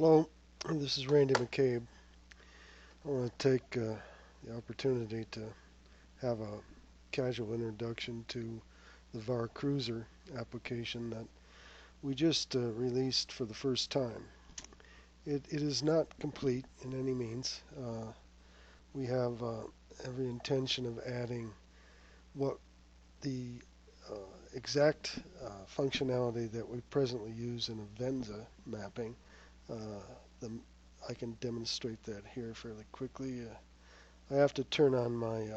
Hello, this is Randy McCabe. I want to take the opportunity to have a casual introduction to the VAR Cruiser application that we just released for the first time. It is not complete in any means. We have every intention of adding what the uh, exact functionality that we presently use in a Venza mapping. Uh, the I can demonstrate that here fairly quickly. I have to turn on my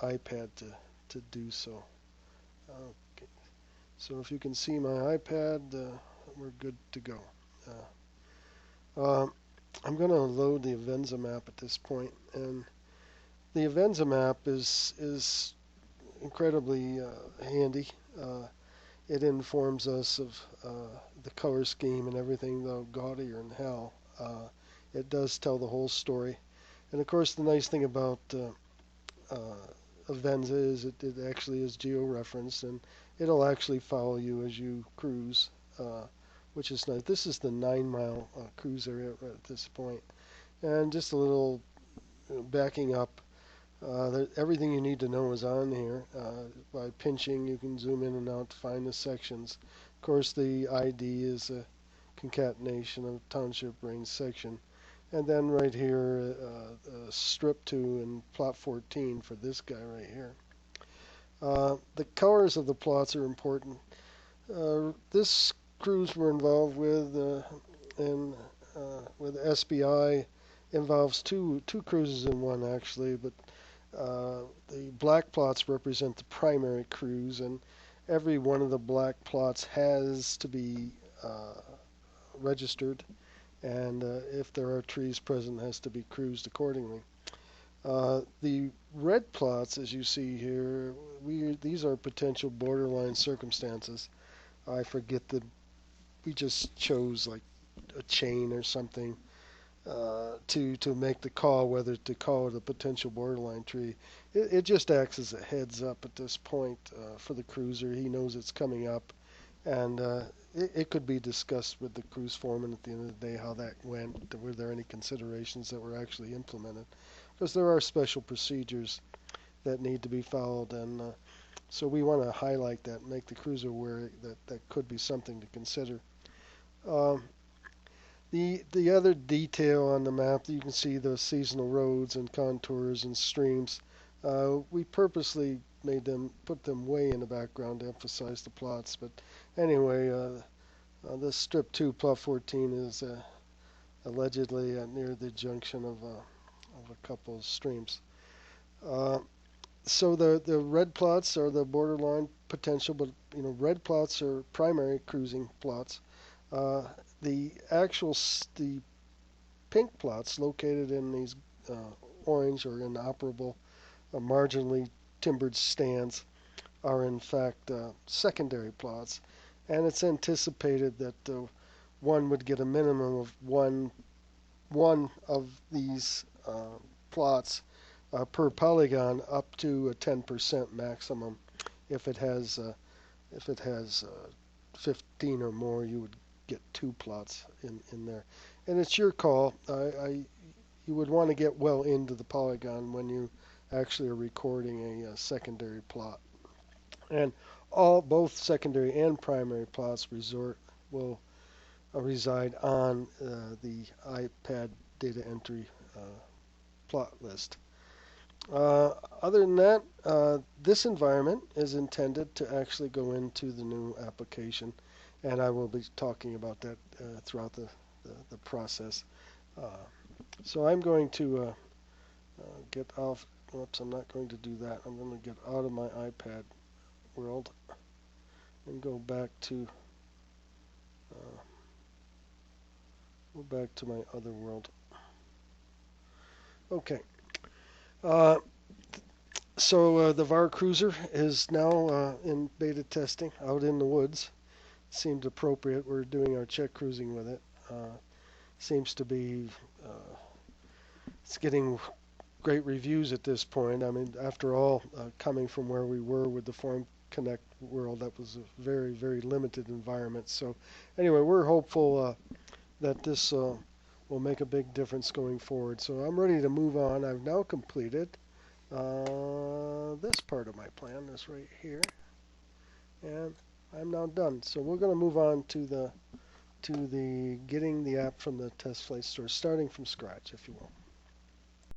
iPad to do so. Okay. So if you can see my iPad, we're good to go. Uh, I'm going to load the Avenza map at this point, and the Avenza map is incredibly handy. It informs us of the color scheme and everything, though gaudier than hell. It does tell the whole story. And of course, the nice thing about Avenza is it actually is geo-referenced, and it'll actually follow you as you cruise, which is nice. This is the 9-mile cruise area right at this point. And just a little backing up, everything you need to know is on here. By pinching, you can zoom in and out to find the sections. Of course, the ID is a concatenation of township range section. And then right here, strip 2 and plot 14 for this guy right here. The colors of the plots are important. This cruise we're involved with, and with SBI, involves two cruises in one actually, but the black plots represent the primary cruise, and every one of the black plots has to be registered, and if there are trees present, has to be cruised accordingly. The red plots, as you see here, these are potential borderline circumstances. I forget that we just chose like a chain or something to make the call whether to call it a potential borderline tree. It just acts as a heads up at this point for the cruiser. He knows it's coming up, and it could be discussed with the cruise foreman at the end of the day how that went. Were there any considerations that were actually implemented? Because there are special procedures that need to be followed, and so we want to highlight that, make the cruiser aware that that could be something to consider. Um, the other detail on the map, you can see the seasonal roads and contours and streams. We purposely put them way in the background to emphasize the plots. But anyway, this strip 2 plot 14 is allegedly near the junction of a couple of streams. Uh, so the red plots are the borderline potential, but red plots are primary cruising plots. Uh, the pink plots located in these uh, orange or inoperable, marginally timbered stands are in fact secondary plots, and it's anticipated that one would get a minimum of one of these plots per polygon, up to a 10% maximum. If it has 15 or more, you would get 2 plots in there. And it's your call. You would want to get well into the polygon when you actually are recording a secondary plot. And both secondary and primary plots will reside on the iPad data entry plot list. Other than that, this environment is intended to actually go into the new application, and I will be talking about that throughout the process. So I'm going to get off. Oops, I'm not going to do that. I'm going to get out of my iPad world and go back to my other world. Okay. Uh, so the VAR Cruiser is now in beta testing out in the woods. Seemed appropriate. We're doing our check cruising with it. Seems to be it's getting great reviews at this point. I mean, after all, coming from where we were with the Form Connect world, that was a very, very limited environment. So anyway, we're hopeful that this will make a big difference going forward. So I'm ready to move on. I've now completed this part of my plan is right here, and I'm now done. So we're going to move on to the getting the app from the test flight store, starting from scratch, if you will.